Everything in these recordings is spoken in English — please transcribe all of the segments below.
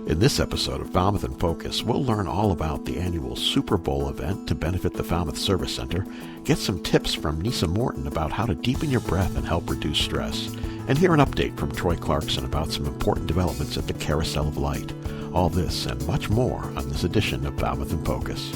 In this episode of Falmouth in Focus, we'll learn all about the annual Super Bowl event to benefit the Falmouth Service Center, get some tips from Nissa Morton about how to deepen your breath and help reduce stress, and hear an update from Troy Clarkson about some important developments at the Carousel of Light. All this and much more on this edition of Falmouth in Focus.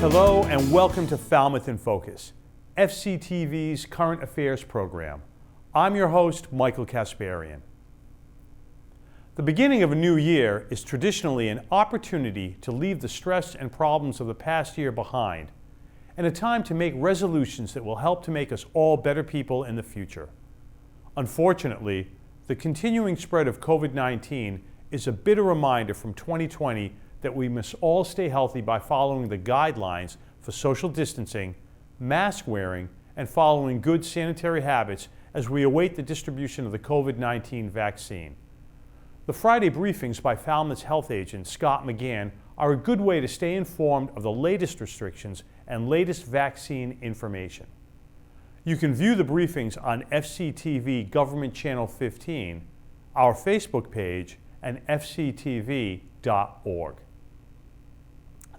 Hello and welcome to Falmouth in Focus, FCTV's current affairs program. I'm your host, Michael Kasparian. The beginning of a new year is traditionally an opportunity to leave the stress and problems of the past year behind, and a time to make resolutions that will help to make us all better people in the future. Unfortunately, the continuing spread of COVID-19 is a bitter reminder from 2020 that we must all stay healthy by following the guidelines for social distancing, mask wearing, and following good sanitary habits as we await the distribution of the COVID-19 vaccine. The Friday briefings by Falmouth's health agent, Scott McGann, are a good way to stay informed of the latest restrictions and latest vaccine information. You can view the briefings on FCTV Government Channel 15, our Facebook page, and fctv.org.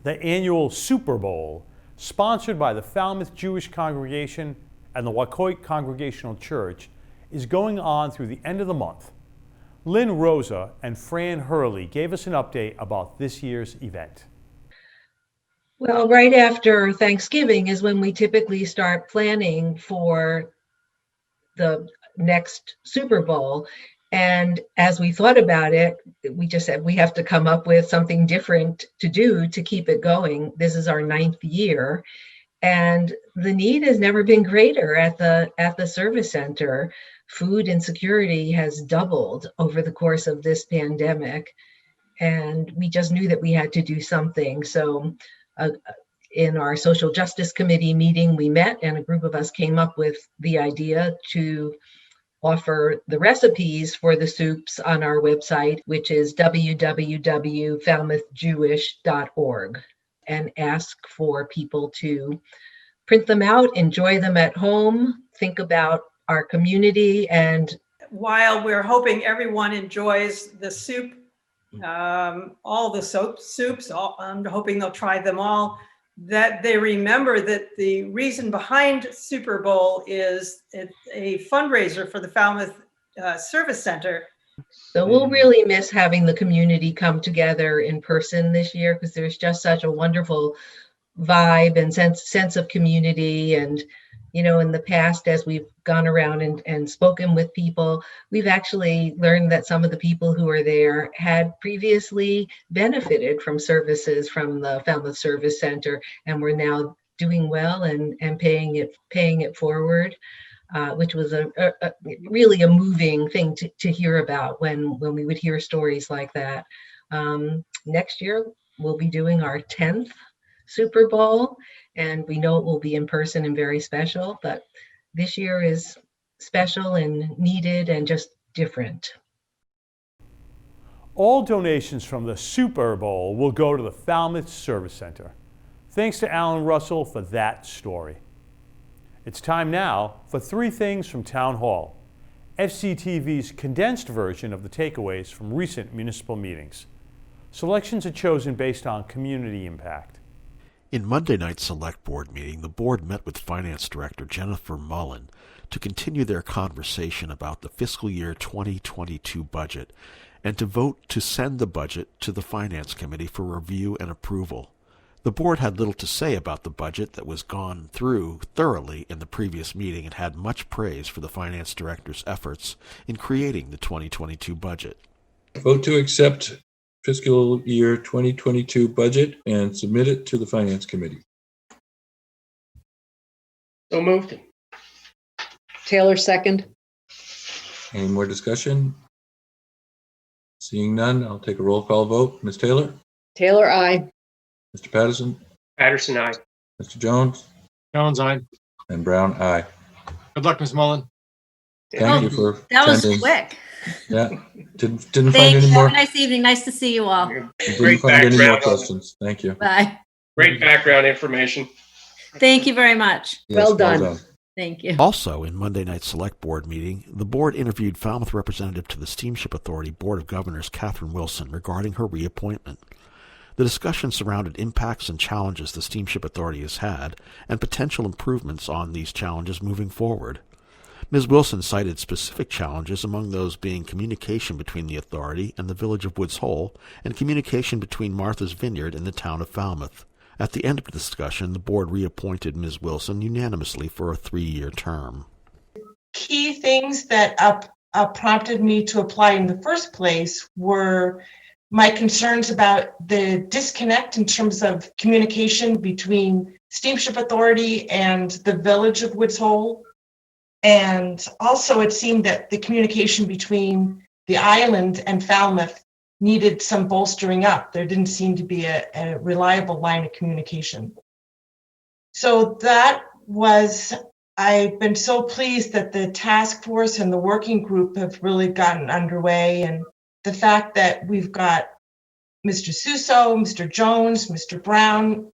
The annual Super Bowl, sponsored by the Falmouth Jewish Congregation and the Wacoit Congregational Church, is going on through the end of the month. Lynn Rosa and Fran Hurley gave us an update about this year's event. Well, right after Thanksgiving is when we typically start planning for the next Super Bowl. And as we thought about it, we just said we have to come up with something different to do to keep it going. This is our 9th year, and the need has never been greater at the service center. Food insecurity has doubled over the course of this pandemic, and we just knew that we had to do something. So in our social justice committee meeting, we met, and a group of us came up with the idea to offer the recipes for the soups on our website, which is www.falmouthjewish.org, and ask for people to print them out, enjoy them at home, think about our community. And while we're hoping everyone enjoys the soup, all the soups, I'm hoping they'll try them all, that they remember that the reason behind Super Bowl is a fundraiser for the Falmouth Service Center. So we'll really miss having the community come together in person this year, because there's just such a wonderful vibe and sense of community. And, you know, in the past, as we've gone around and spoken with people, we've actually learned that some of the people who are there had previously benefited from services from the Falmouth Service Center, and were now doing well and paying it forward, which was a really a moving thing to hear about when we would hear stories like that. Next year, we'll be doing our 10th Super Bowl, and we know it will be in person and very special, but this year is special and needed and just different. All donations from the Super Bowl will go to the Falmouth Service Center. Thanks to Alan Russell for that story. It's time now for 3 things from Town Hall, FCTV's condensed version of the takeaways from recent municipal meetings. Selections are chosen based on community impact. In Monday night's Select Board meeting, the board met with Finance Director Jennifer Mullen to continue their conversation about the fiscal year 2022 budget and to vote to send the budget to the Finance Committee for review and approval. The board had little to say about the budget that was gone through thoroughly in the previous meeting and had much praise for the Finance Director's efforts in creating the 2022 budget. Vote to accept fiscal year 2022 budget and submit it to the Finance Committee. So moved. Taylor, second. Any more discussion? Seeing none, I'll take a roll call vote. Ms. Taylor? Taylor, I. Mr. Patterson, Patterson, aye. Mr. Jones, Jones, aye. and Brown, aye. Good luck, Ms. Mullen. Thank you for That was attending. quick. Yeah, didn't find Thank any you. more. Have a nice evening. Nice to see you all. Didn't Great find any more background. questions. Thank you. Bye. Great background information. Thank you very much. Yes, Well done. Thank you. Also, in Monday night's Select Board meeting, the board interviewed Falmouth representative to the Steamship Authority Board of Governors, Catherine Wilson, regarding her reappointment. The discussion surrounded impacts and challenges the Steamship Authority has had and potential improvements on these challenges moving forward. Ms. Wilson cited specific challenges, among those being communication between the authority and the village of Woods Hole and communication between Martha's Vineyard and the town of Falmouth. At the end of the discussion, the board reappointed Ms. Wilson unanimously for a 3-year term. Key things that prompted me to apply in the first place were my concerns about the disconnect in terms of communication between Steamship Authority and the village of Woods Hole. And also it seemed that the communication between the island and Falmouth needed some bolstering up. There didn't seem to be a reliable line of communication. So I've been so pleased that the task force and the working group have really gotten underway, and the fact that we've got Mr. Suso, Mr. Jones, Mr. Brown,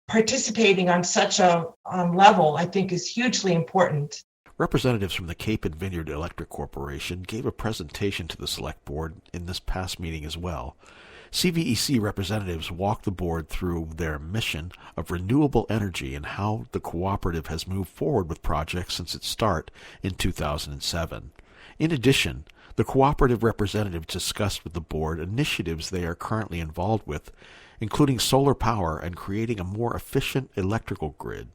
participating on such a level, I think is hugely important. Representatives from the Cape and Vineyard Electric Corporation gave a presentation to the Select Board in this past meeting as well. CVEC representatives walked the board through their mission of renewable energy and how the cooperative has moved forward with projects since its start in 2007. In addition, the cooperative representatives discussed with the board initiatives they are currently involved with, including solar power and creating a more efficient electrical grid.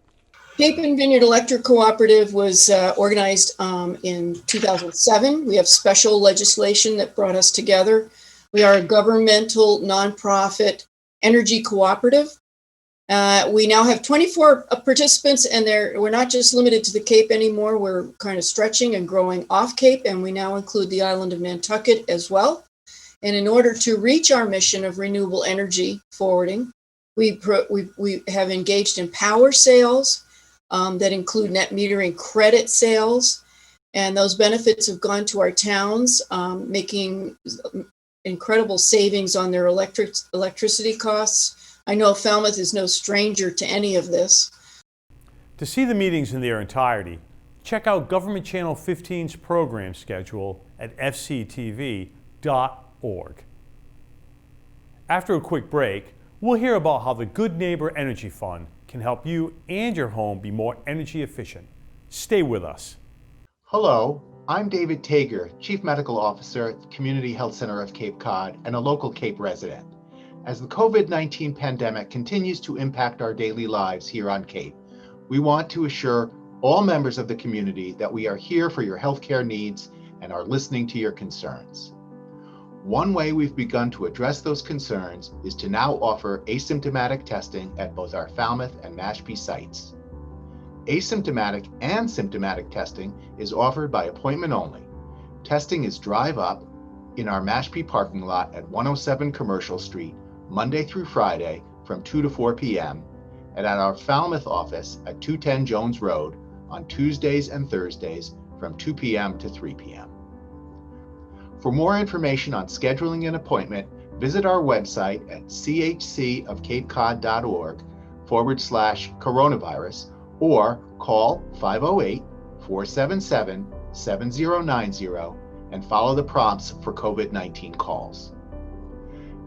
Cape and Vineyard Electric Cooperative was organized in 2007. We have special legislation that brought us together. We are a governmental nonprofit energy cooperative. We now have 24 participants, and we're not just limited to the Cape anymore. We're kind of stretching and growing off Cape, and we now include the island of Nantucket as well. And in order to reach our mission of renewable energy forwarding, we have engaged in power sales that include net metering credit sales. And those benefits have gone to our towns, making incredible savings on their electricity costs. I know Falmouth is no stranger to any of this. To see the meetings in their entirety, check out Government Channel 15's program schedule at fctv.org. After a quick break, we'll hear about how the Good Neighbor Energy Fund can help you and your home be more energy efficient. Stay with us. Hello, I'm David Tager, Chief Medical Officer at the Community Health Center of Cape Cod and a local Cape resident. As the COVID-19 pandemic continues to impact our daily lives here on Cape, we want to assure all members of the community that we are here for your healthcare needs and are listening to your concerns. One way we've begun to address those concerns is to now offer asymptomatic testing at both our Falmouth and Mashpee sites. Asymptomatic and symptomatic testing is offered by appointment only. Testing is drive up in our Mashpee parking lot at 107 Commercial Street, Monday through Friday from 2 to 4 p.m. and at our Falmouth office at 210 Jones Road on Tuesdays and Thursdays from 2 p.m. to 3 p.m. For more information on scheduling an appointment, visit our website at chcofcapecod.org/coronavirus or call 508-477-7090 and follow the prompts for COVID-19 calls.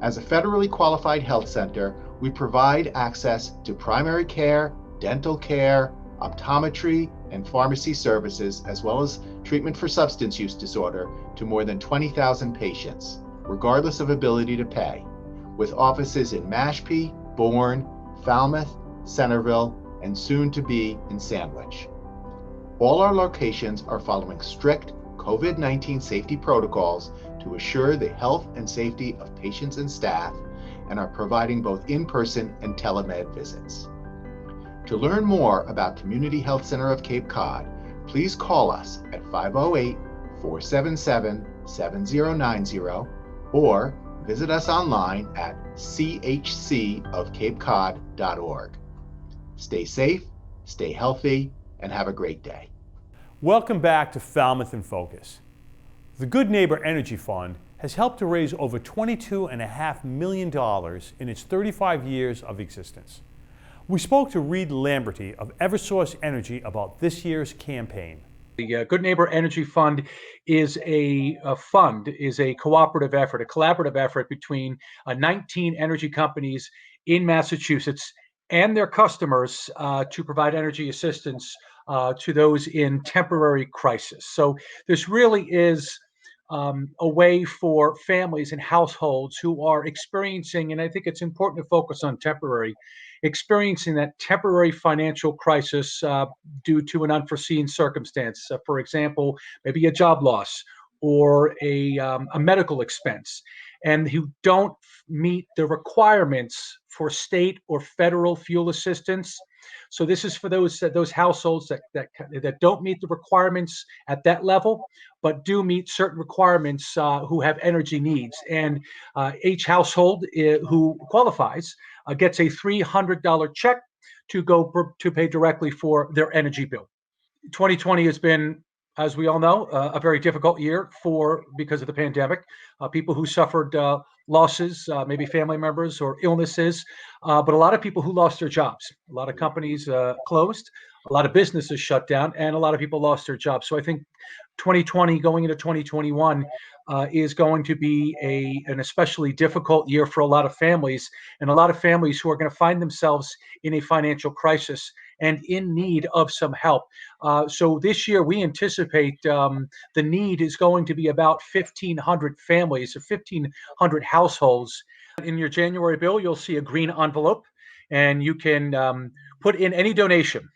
As a federally qualified health center, we provide access to primary care, dental care, optometry, and pharmacy services, as well as treatment for substance use disorder to more than 20,000 patients, regardless of ability to pay, with offices in Mashpee, Bourne, Falmouth, Centerville, and soon to be in Sandwich. All our locations are following strict COVID-19 safety protocols to assure the health and safety of patients and staff, and are providing both in-person and telemed visits. To learn more about Community Health Center of Cape Cod, please call us at 508-477-7090 or Visit us online at chcofcapecod.org. Stay safe, stay healthy, and have a great day. Welcome back to Falmouth in Focus. The Good Neighbor Energy Fund has helped to raise over $22.5 million in its 35 years of existence. We spoke to Reed Lamberty of Eversource Energy about this year's campaign. The Good Neighbor Energy Fund is a cooperative effort, a collaborative effort between 19 energy companies in Massachusetts and their customers to provide energy assistance to those in temporary crisis. So this really is a way for families and households who are experiencing, and I think it's important to focus on temporary, experiencing that temporary financial crisis due to an unforeseen circumstance. For example, maybe a job loss or a medical expense, and who don't meet the requirements for state or federal fuel assistance. So this is for those households that don't meet the requirements at that level, but do meet certain requirements who have energy needs. And each household who qualifies gets a $300 check to pay directly for their energy bill. 2020 has been, as we all know, a very difficult year because of the pandemic. People who suffered losses, maybe family members or illnesses, but a lot of people who lost their jobs. A lot of companies closed, a lot of businesses shut down, and a lot of people lost their jobs. So I think 2020 going into 2021 is going to be an especially difficult year for a lot of families, and a lot of families who are going to find themselves in a financial crisis and in need of some help. So this year we anticipate the need is going to be about 1,500 families or 1,500 households. In your January bill, you'll see a green envelope, and you can put in any donation.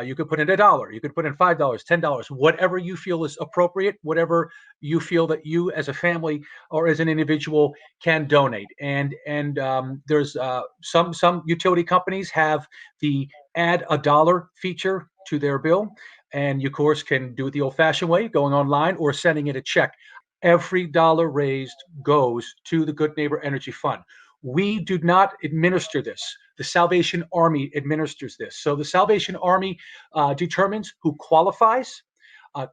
You could put in $1, you could put in $5, $10, whatever you feel is appropriate, whatever you feel that you as a family or as an individual can donate. And there's some utility companies have the add $1 feature to their bill, and you of course can do it the old-fashioned way, going online or sending it a check. Every dollar raised goes to the Good Neighbor Energy Fund. We do not administer this. The Salvation Army administers this. So the Salvation Army determines who qualifies,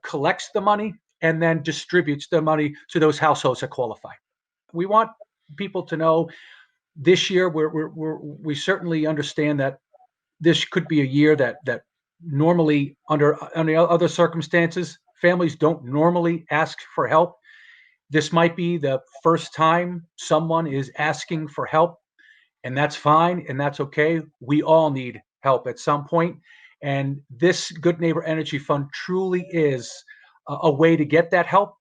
collects the money, and then distributes the money to those households that qualify. We want people to know this year we certainly understand that this could be a year that normally under other circumstances, families don't normally ask for help. This might be the first time someone is asking for help, and that's fine and that's okay. We all need help at some point, and this Good Neighbor Energy Fund truly is a way to get that help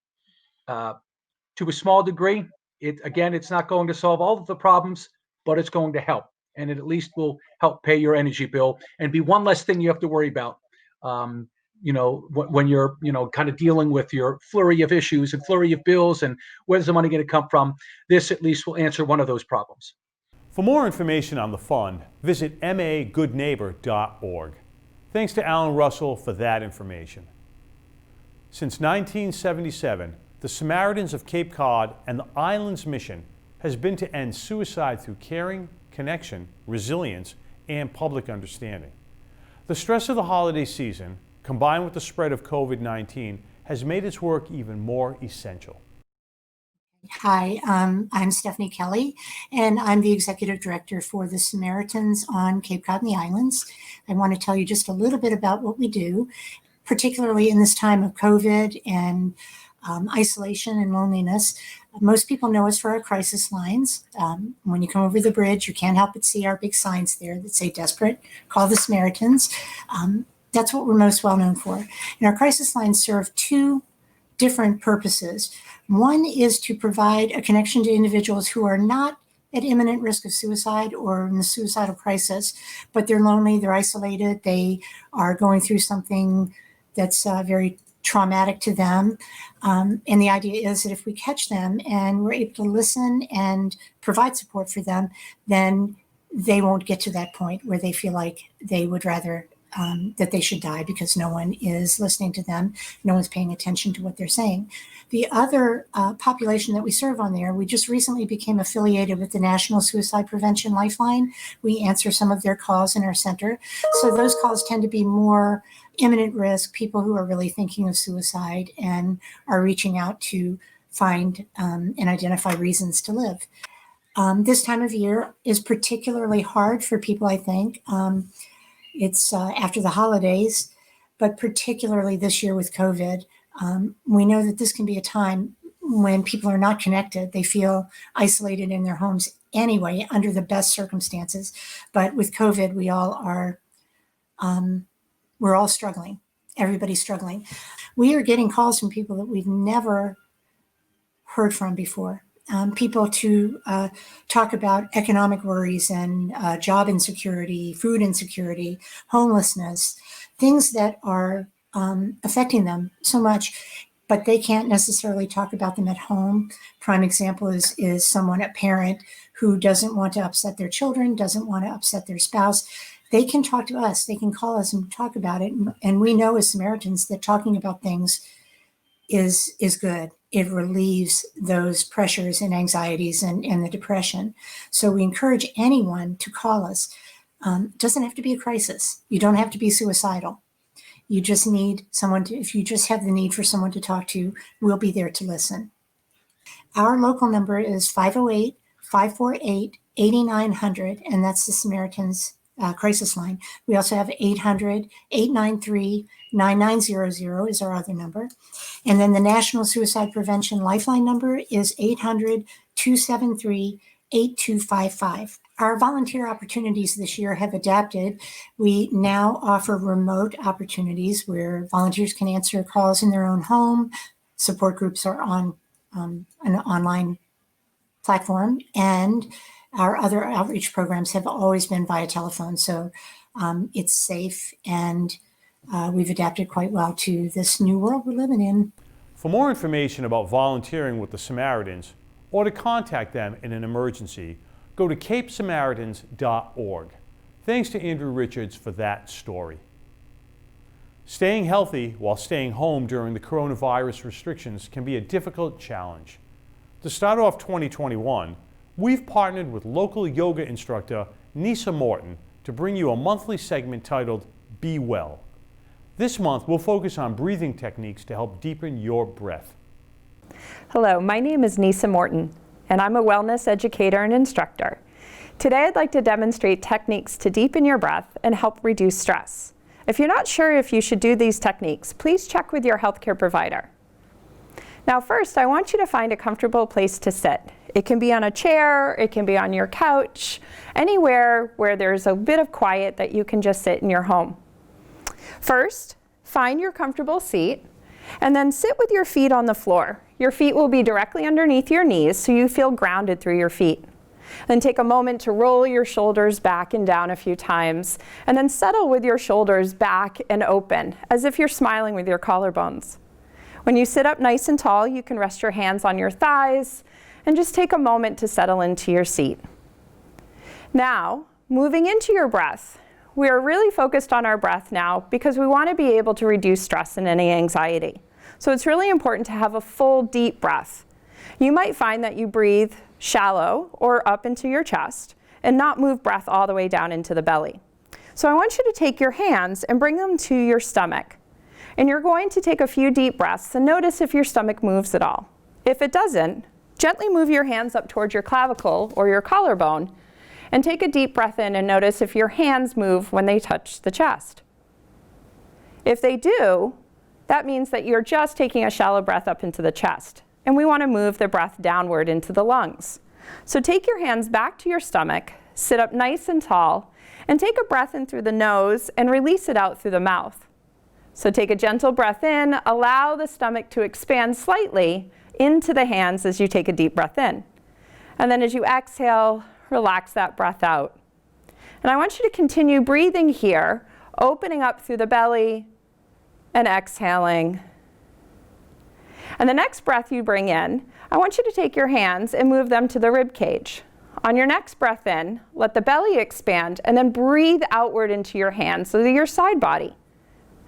to a small degree. It's not going to solve all of the problems, but it's going to help, and it at least will help pay your energy bill and be one less thing you have to worry about. When you're, kind of dealing with your flurry of issues and flurry of bills and where's the money going to come from, this at least will answer one of those problems. For more information on the fund, visit magoodneighbor.org. Thanks to Alan Russell for that information. Since 1977, the Samaritans of Cape Cod and the island's mission has been to end suicide through caring, connection, resilience, and public understanding. The stress of the holiday season, combined with the spread of COVID-19, has made its work even more essential. Hi, I'm Stephanie Kelly, and I'm the Executive Director for the Samaritans on Cape Cod and the Islands. I want to tell you just a little bit about what we do, particularly in this time of COVID and isolation and loneliness. Most people know us for our crisis lines. When you come over the bridge, you can't help but see our big signs there that say "Desperate, call the Samaritans." That's what we're most well known for. And our crisis lines serve two different purposes. One is to provide a connection to individuals who are not at imminent risk of suicide or in the suicidal crisis, but they're lonely, they're isolated, they are going through something that's very traumatic to them. And the idea is that if we catch them and we're able to listen and provide support for them, then they won't get to that point where they feel like they would rather that they should die because no one is listening to them. No one's paying attention to what they're saying. The other population that we serve on there, we just recently became affiliated with the National Suicide Prevention Lifeline. We answer some of their calls in our center. So those calls tend to be more imminent risk, people who are really thinking of suicide and are reaching out to find and identify reasons to live. This time of year is particularly hard for people, I think. It's after the holidays, but particularly this year with COVID, we know that this can be a time when people are not connected. They feel isolated in their homes anyway, under the best circumstances. But with COVID, we all are, we're all struggling. Everybody's struggling. We are getting calls from people that we've never heard from before. People to talk about economic worries and job insecurity, food insecurity, homelessness, things that are affecting them so much, but they can't necessarily talk about them at home. Prime example is someone, a parent, who doesn't want to upset their children, doesn't want to upset their spouse. They can talk to us. They can call us and talk about it. And we know as Samaritans that talking about things is good. It relieves those pressures and anxieties and the depression. So we encourage anyone to call us. It doesn't have to be a crisis. You don't have to be suicidal. You just need someone to, if you just have the need for someone to talk to, we'll be there to listen. Our local number is 508-548-8900, and that's the Samaritans crisis line. We also have 800-893-9900 is our other number. And then the National Suicide Prevention Lifeline number is 800-273-8255. Our volunteer opportunities this year have adapted. We now offer remote opportunities where volunteers can answer calls in their own home. Support groups are on an online platform, and our other outreach programs have always been via telephone. So it's safe, and we've adapted quite well to this new world we're living in. For more information about volunteering with the Samaritans or to contact them in an emergency, go to capesamaritans.org. Thanks to Andrew Richards for that story. Staying healthy while staying home during the coronavirus restrictions can be a difficult challenge. To start off 2021, we've partnered with local yoga instructor Nissa Morton to bring you a monthly segment titled Be Well. This month, we'll focus on breathing techniques to help deepen your breath. Hello, my name is Nissa Morton, and I'm a wellness educator and instructor. Today, I'd like to demonstrate techniques to deepen your breath and help reduce stress. If you're not sure if you should do these techniques, please check with your healthcare provider. Now, first, I want you to find a comfortable place to sit. It can be on a chair, it can be on your couch, anywhere where there's a bit of quiet that you can just sit in your home. First, find your comfortable seat, and then sit with your feet on the floor. Your feet will be directly underneath your knees, so you feel grounded through your feet. Then take a moment to roll your shoulders back and down a few times, and then settle with your shoulders back and open, as if you're smiling with your collarbones. When you sit up nice and tall, you can rest your hands on your thighs, and just take a moment to settle into your seat. Now, moving into your breath. We are really focused on our breath now because we want to be able to reduce stress and any anxiety. So it's really important to have a full, deep breath. You might find that you breathe shallow or up into your chest and not move breath all the way down into the belly. So I want you to take your hands and bring them to your stomach. And you're going to take a few deep breaths and notice if your stomach moves at all. If it doesn't, gently move your hands up towards your clavicle or your collarbone and take a deep breath in and notice if your hands move when they touch the chest. If they do, that means that you're just taking a shallow breath up into the chest, and we want to move the breath downward into the lungs. So take your hands back to your stomach, sit up nice and tall, and take a breath in through the nose and release it out through the mouth. So take a gentle breath in, allow the stomach to expand slightly into the hands as you take a deep breath in. And then as you exhale, relax that breath out. And I want you to continue breathing here, opening up through the belly and exhaling. And the next breath you bring in, I want you to take your hands and move them to the rib cage. On your next breath in, let the belly expand and then breathe outward into your hands, so your side body.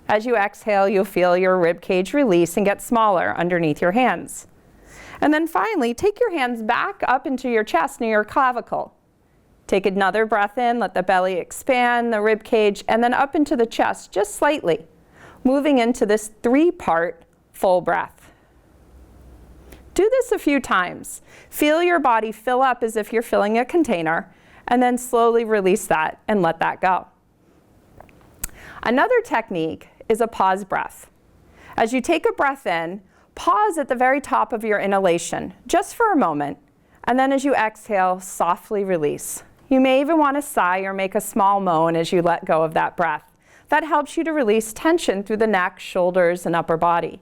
As you exhale, you'll feel your rib cage release and get smaller underneath your hands. And then finally, take your hands back up into your chest near your clavicle. Take another breath in, let the belly expand, the rib cage, and then up into the chest just slightly, moving into this 3-part full breath. Do this a few times. Feel your body fill up as if you're filling a container, and then slowly release that and let that go. Another technique is a pause breath. As you take a breath in, pause at the very top of your inhalation, just for a moment, and then as you exhale, softly release. You may even want to sigh or make a small moan as you let go of that breath. That helps you to release tension through the neck, shoulders, and upper body.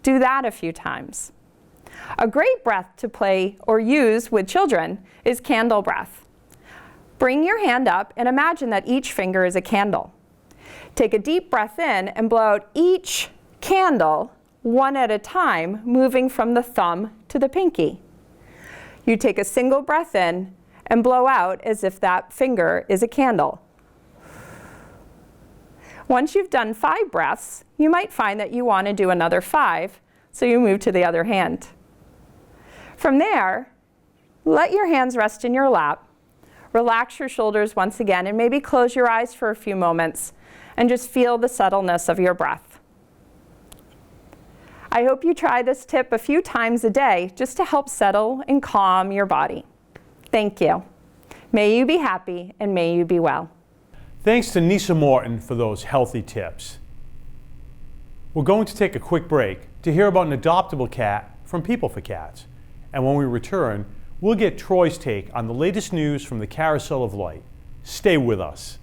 Do that a few times. A great breath to play or use with children is candle breath. Bring your hand up and imagine that each finger is a candle. Take a deep breath in and blow out each candle one at a time, moving from the thumb to the pinky. You take a single breath in and blow out as if that finger is a candle. Once you've done 5 breaths, you might find that you want to do another 5, so you move to the other hand. From there, let your hands rest in your lap. Relax your shoulders once again and maybe close your eyes for a few moments and just feel the subtleness of your breath. I hope you try this tip a few times a day just to help settle and calm your body. Thank you. May you be happy and may you be well. Thanks to Nissa Morton for those healthy tips. We're going to take a quick break to hear about an adoptable cat from People for Cats. And when we return, we'll get Troy's take on the latest news from the Carousel of Light. Stay with us.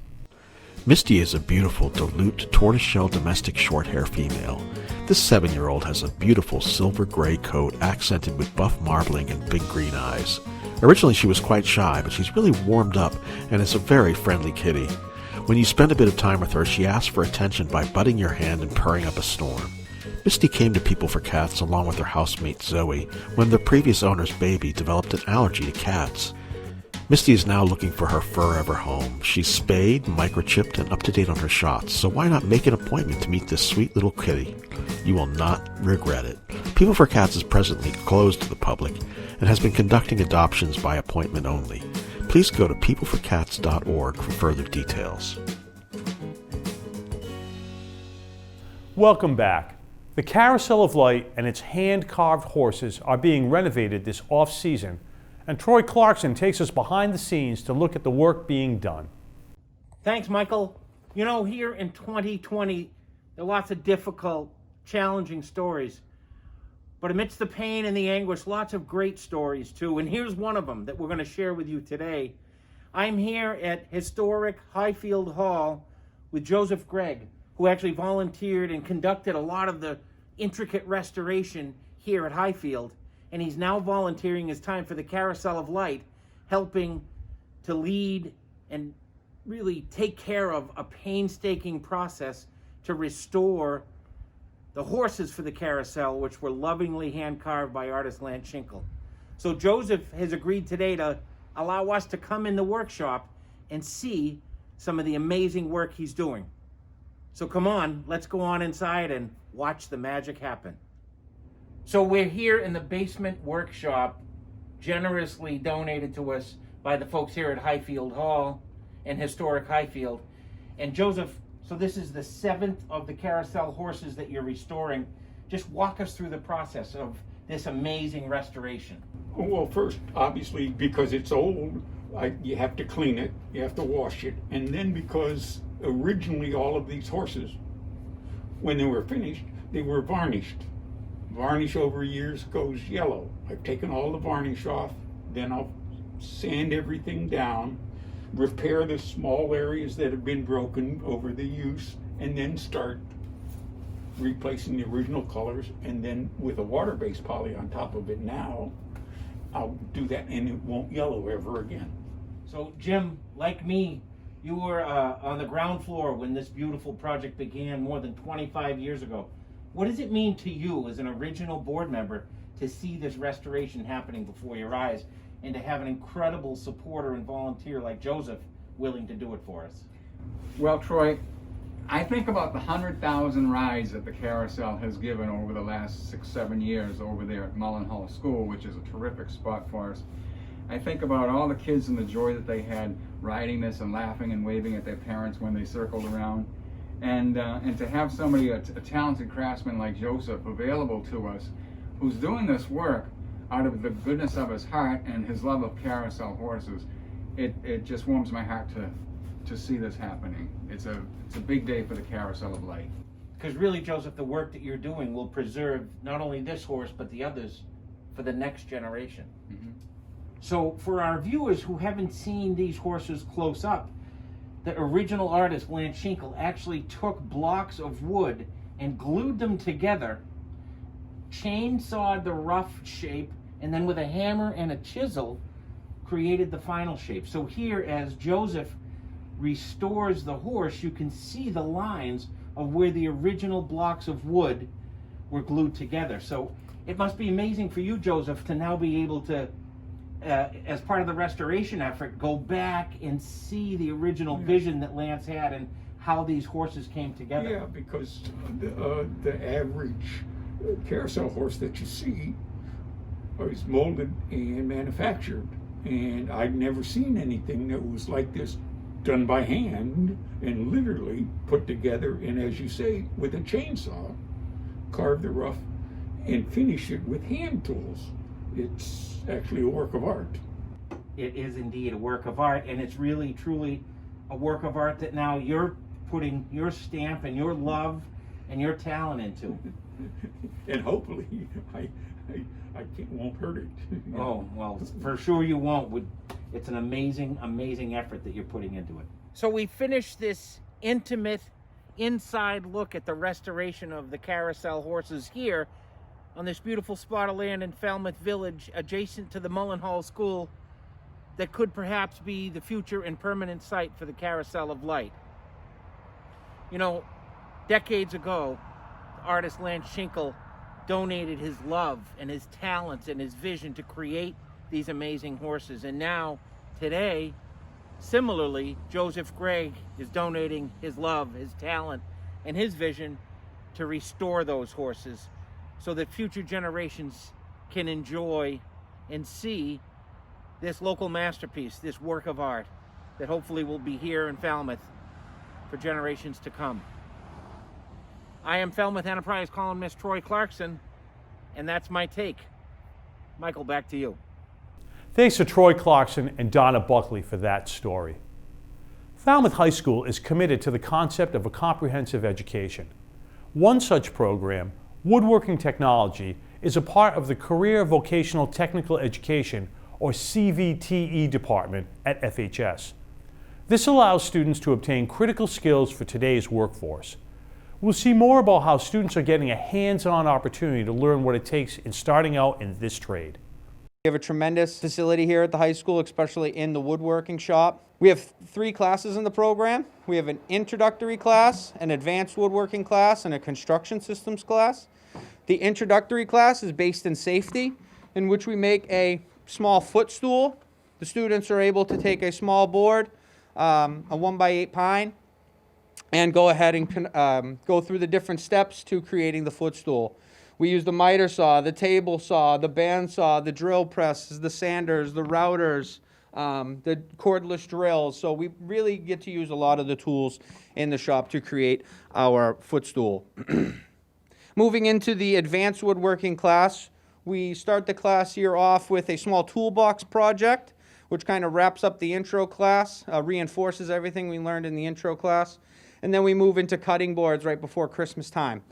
Misty is a beautiful, dilute, tortoiseshell domestic short-hair female. This 7-year-old has a beautiful silver-gray coat accented with buff marbling and big green eyes. Originally she was quite shy, but she's really warmed up and is a very friendly kitty. When you spend a bit of time with her, she asks for attention by butting your hand and purring up a storm. Misty came to People for Cats along with her housemate Zoe when the previous owner's baby developed an allergy to cats. Misty is now looking for her forever home. She's spayed, microchipped, and up to date on her shots, so why not make an appointment to meet this sweet little kitty? You will not regret it. People for Cats is presently closed to the public and has been conducting adoptions by appointment only. Please go to peopleforcats.org for further details. Welcome back. The Carousel of Light and its hand-carved horses are being renovated this off-season, and Troy Clarkson takes us behind the scenes to look at the work being done. Thanks, Michael. You know, here in 2020, there are lots of difficult, challenging stories. But amidst the pain and the anguish, lots of great stories too. And here's one of them that we're going to share with you today. I'm here at historic Highfield Hall with Joseph Gregg, who actually volunteered and conducted a lot of the intricate restoration here at Highfield. And he's now volunteering his time for the Carousel of Light, helping to lead and really take care of a painstaking process to restore the horses for the carousel, which were lovingly hand-carved by artist Lance Schinkel. So Joseph has agreed today to allow us to come in the workshop and see some of the amazing work he's doing. So come on, let's go on inside and watch the magic happen. So we're here in the basement workshop, generously donated to us by the folks here at Highfield Hall and Historic Highfield. And Joseph, so this is the 7th of the carousel horses that you're restoring. Just walk us through the process of this amazing restoration. Well, first, obviously, because it's old, you have to clean it, you have to wash it, and then because originally all of these horses, when they were finished, they were varnished. Varnish over years goes yellow. I've taken all the varnish off, then I'll sand everything down, repair the small areas that have been broken over the use, and then start replacing the original colors, and then with a water-based poly on top of it now, I'll do that and it won't yellow ever again. So Jim, like me, you were on the ground floor when this beautiful project began more than 25 years ago. What does it mean to you as an original board member to see this restoration happening before your eyes? and to have an incredible supporter and volunteer like Joseph willing to do it for us? Well, Troy, I think about the 100,000 rides that the Carousel has given over the last 6-7 years over there at Mullen Hall School, which is a terrific spot for us. I think about all the kids and the joy that they had riding this and laughing and waving at their parents when they circled around. And to have somebody, a talented craftsman like Joseph, available to us, who's doing this work out of the goodness of his heart and his love of carousel horses, it just warms my heart to see this happening. It's a big day for the Carousel of Light. Because really, Joseph, the work that you're doing will preserve not only this horse, but the others for the next generation. Mm-hmm. So for our viewers who haven't seen these horses close up, the original artist, Lance Schinkel, actually took blocks of wood and glued them together, chainsawed the rough shape, and then with a hammer and a chisel, created the final shape. So here, as Joseph restores the horse, you can see the lines of where the original blocks of wood were glued together. So it must be amazing for you, Joseph, to now be able to, as part of the restoration effort, go back and see the original vision that Lance had and how these horses came together. Yeah, because the average carousel horse that you see is molded and manufactured, and I'd never seen anything that was like this, done by hand and literally put together, and as you say, with a chainsaw, carve the rough and finish it with hand tools. It's actually a work of art. It is indeed a work of art, and it's really, truly a work of art that now you're putting your stamp and your love and your talent into. And hopefully I won't hurt it. Oh, well, for sure you won't. It's an amazing, amazing effort that you're putting into it. So we finished this intimate inside look at the restoration of the carousel horses here on this beautiful spot of land in Falmouth Village, adjacent to the Mullen Hall School, that could perhaps be the future and permanent site for the Carousel of Light. You know, decades ago, artist Lance Schinkel donated his love and his talents and his vision to create these amazing horses. And now, today, similarly, Joseph Gregg is donating his love, his talent, and his vision to restore those horses so that future generations can enjoy and see this local masterpiece, this work of art that hopefully will be here in Falmouth for generations to come. I am Falmouth Enterprise columnist Troy Clarkson, and that's my take. Michael, back to you. Thanks to Troy Clarkson and Donna Buckley for that story. Falmouth High School is committed to the concept of a comprehensive education. One such program, Woodworking Technology, is a part of the Career Vocational Technical Education, or CVTE department at FHS. This allows students to obtain critical skills for today's workforce. We'll see more about how students are getting a hands-on opportunity to learn what it takes in starting out in this trade. We have a tremendous facility here at the high school, especially in the woodworking shop. We have 3 classes in the program. We have an introductory class, an advanced woodworking class, and a construction systems class. The introductory class is based in safety, in which we make a small footstool. The students are able to take a small board, a 1x8 pine, and go ahead and go through the different steps to creating the footstool. We use the miter saw, the table saw, the bandsaw, the drill presses, the sanders, the routers, the cordless drills. So we really get to use a lot of the tools in the shop to create our footstool. Moving into the advanced woodworking class, we start the class year off with a small toolbox project, which kind of wraps up the intro class, reinforces everything we learned in the intro class. And then we move into cutting boards right before Christmas time.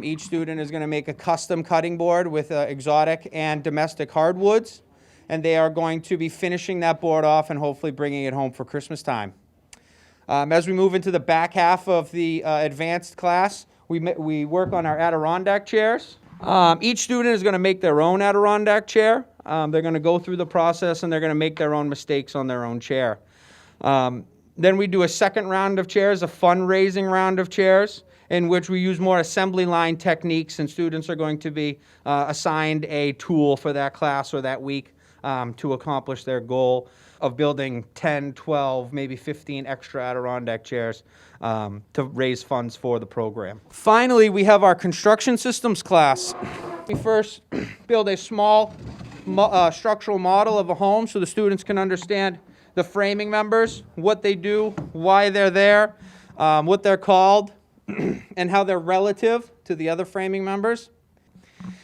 Each student is going to make a custom cutting board with exotic and domestic hardwoods, and they are going to be finishing that board off and hopefully bringing it home for Christmas time. As we move into the back half of the advanced class, we work on our Adirondack chairs. Each student is going to make their own Adirondack chair. They're going to go through the process and they're going to make their own mistakes on their own chair. Then we do a second round of chairs, a fundraising round of chairs, in which we use more assembly line techniques, and students are going to be assigned a tool for that class or that week to accomplish their goal of building 10, 12, maybe 15 extra Adirondack chairs to raise funds for the program. Finally, we have our construction systems class. We first build a small structural model of a home so the students can understand the framing members, what they do, why they're there, what they're called, and how they're relative to the other framing members.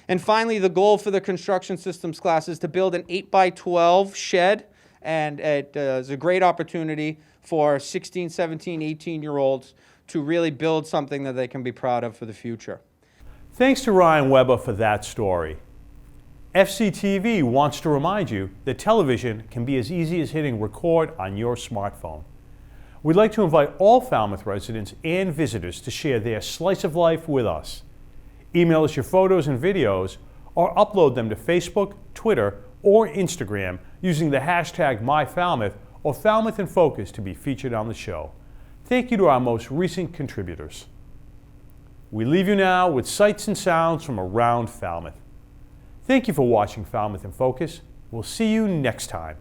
And finally, the goal for the construction systems class is to build an 8x12 shed, and it is a great opportunity for 16, 17, 18-year-olds to really build something that they can be proud of for the future. Thanks to Ryan Weber for that story. FCTV wants to remind you that television can be as easy as hitting record on your smartphone. We'd like to invite all Falmouth residents and visitors to share their slice of life with us. Email us your photos and videos or upload them to Facebook, Twitter, or Instagram using the hashtag MyFalmouth or Falmouth in Focus to be featured on the show. Thank you to our most recent contributors. We leave you now with sights and sounds from around Falmouth. Thank you for watching Falmouth in Focus. We'll see you next time.